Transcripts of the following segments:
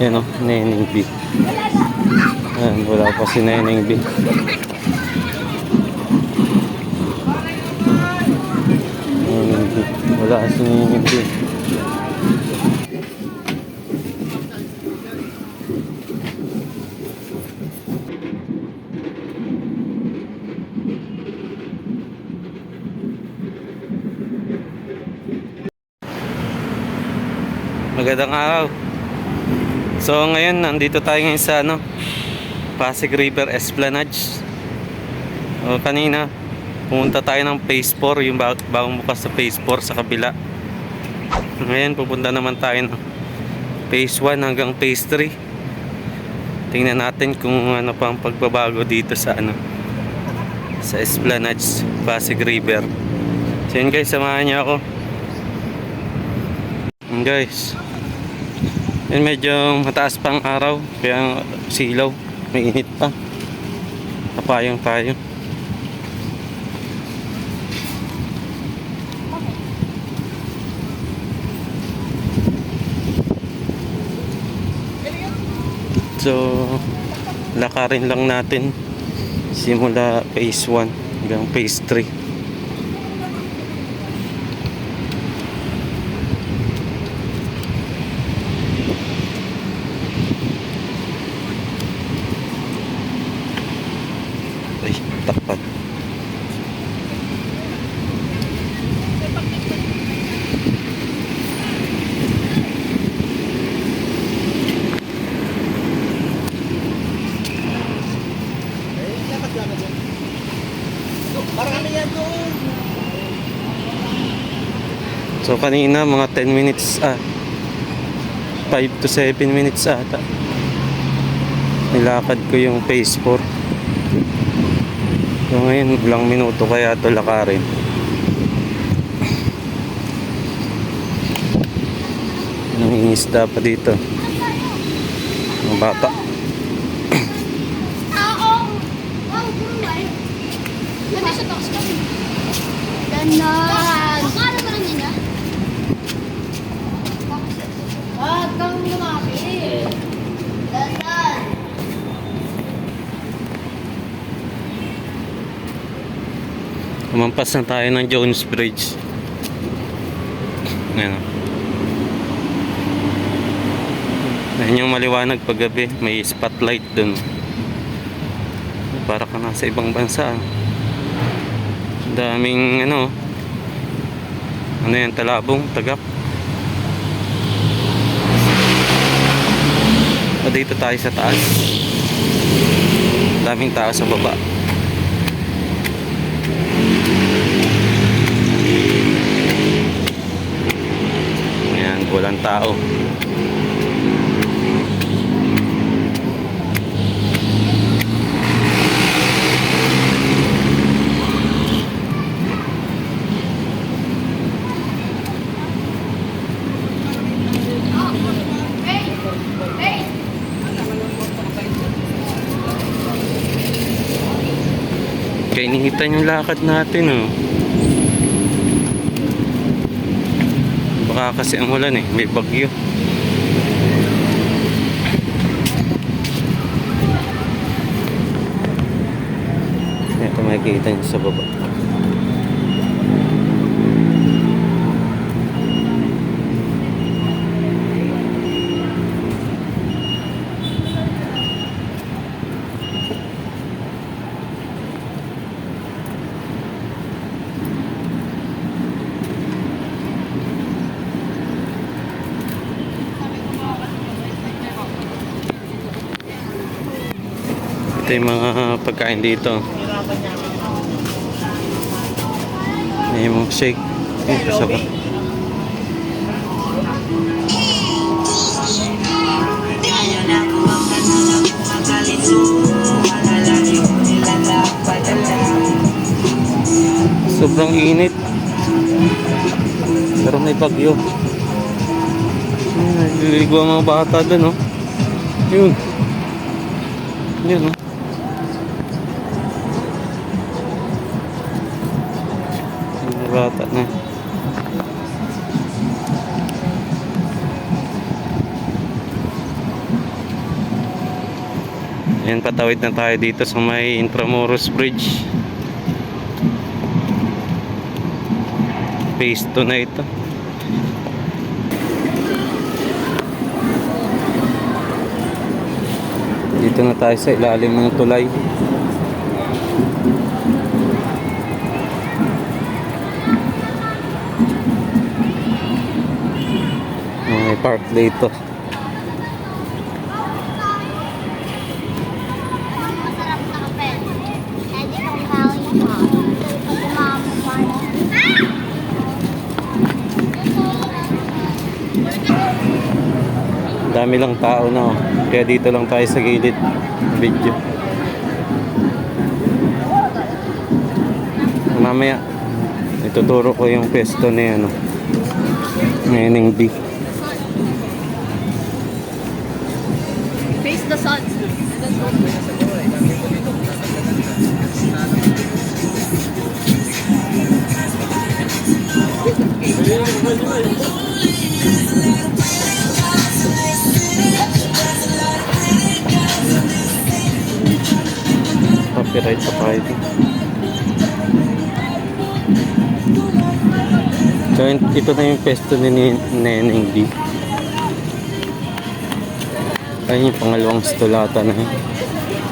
Yan o, Neneng B. Ayan, wala pa si Neneng B. Neneng B. Wala si Neneng B. Magandang araw. So ngayon nandito tayo ngayon sa Pasig River Esplanade. Kanina pumunta tayo ng phase 4, yung bagong bukas sa phase 4 sa kabila. Ngayon pupunta naman tayo ng phase 1 hanggang phase 3. Tingnan natin kung ano pa ang pagbabago dito sa sa Esplanade Pasig River. So yun guys, samahan niyo ako. Guys, yan medyo mataas pang araw, kaya silaw, may init pa, kapayong tayo. So lakarin lang natin simula phase 1 hanggang phase 3. Takpat. So kanina mga 10 minutes 5 to 7 minutes ata nilakad ko yung phase 4. So ngayon ilang minuto kaya ito lakarin. Nangingisda pa dito mga bata. Kumampas na tayo ng Jones Bridge. Ayan. Ayan yung maliwanag paggabi. May spotlight dun. Para ka nasa ibang bansa. Daming ano yan, talabong, tagak. Dito tayo sa taas. Daming tao sa baba. Walang tao. Kaya inihitan yung lakad natin Baka kasi ang ulan may bagyo. Ito makikita niyo sa baba. Ito yung mga pagkain dito. May mga shake. Isa pa. Sobrang init. Pero may bagyo. Naliligo ang mga bata doon, Yun. Yun, bata na. Ayan, patawid na tayo dito sa may Intramuros Bridge. Phase 2 na ito. Dito na tayo sa ilalim ng tulay. May park dito. Masarap na kape. Pwede kong tawin mo. Pag umamo pa na. Dami lang tao na, oh. Kaya dito lang tayo sa gilid video. Mamaya ituturo ko yung pwesto ni ano, Neneng B. Face the sun. Copyright sa tayo. So ito na yung pwesto ni Neneng B. Ayun yung pangalawang stolata na yun.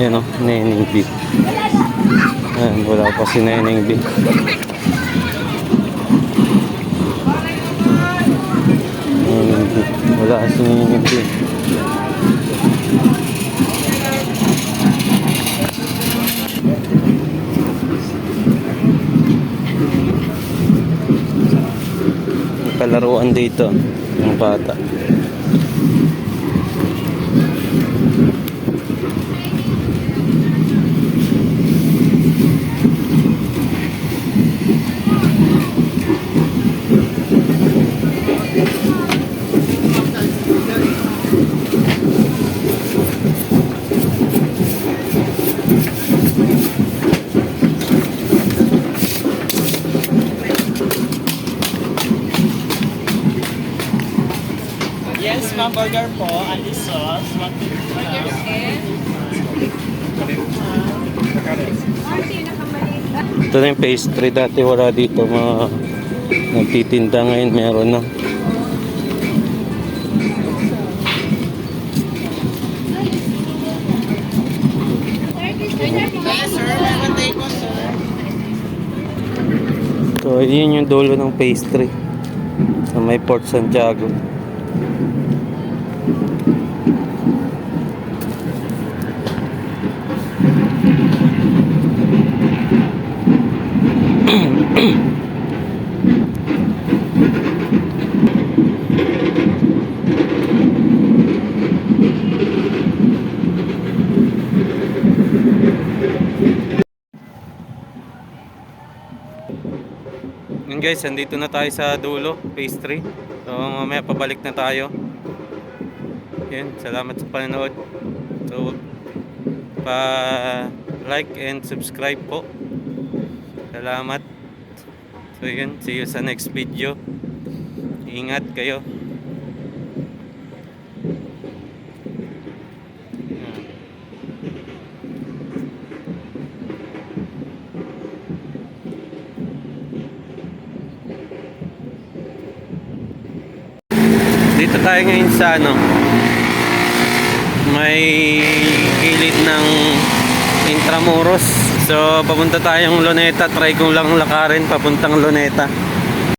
Yan o, Neneng B. Ayan, wala pa si Neneng B. Wala si Neneng B. May palaruan dito yung bata. Yes, ma'am, burger po. And this sauce. What do you Ito na yung pastry. Dati wala dito mga nagtitinda, ngayon meron na. Yes, sir. May one day po, sir. So yun yung dulo ng pastry sa may Port Santiago. Yun guys, andito na tayo sa dulo, phase 3. So mamaya pabalik na tayo. Yun, salamat sa panonood. So like and subscribe po. Salamat. So yun, see you sa next video. Ingat kayo. Dito tayo ngayon sa ano, may gilid ng Intramuros. So papunta tayong Luneta. Try ko lang lakarin papuntang Luneta.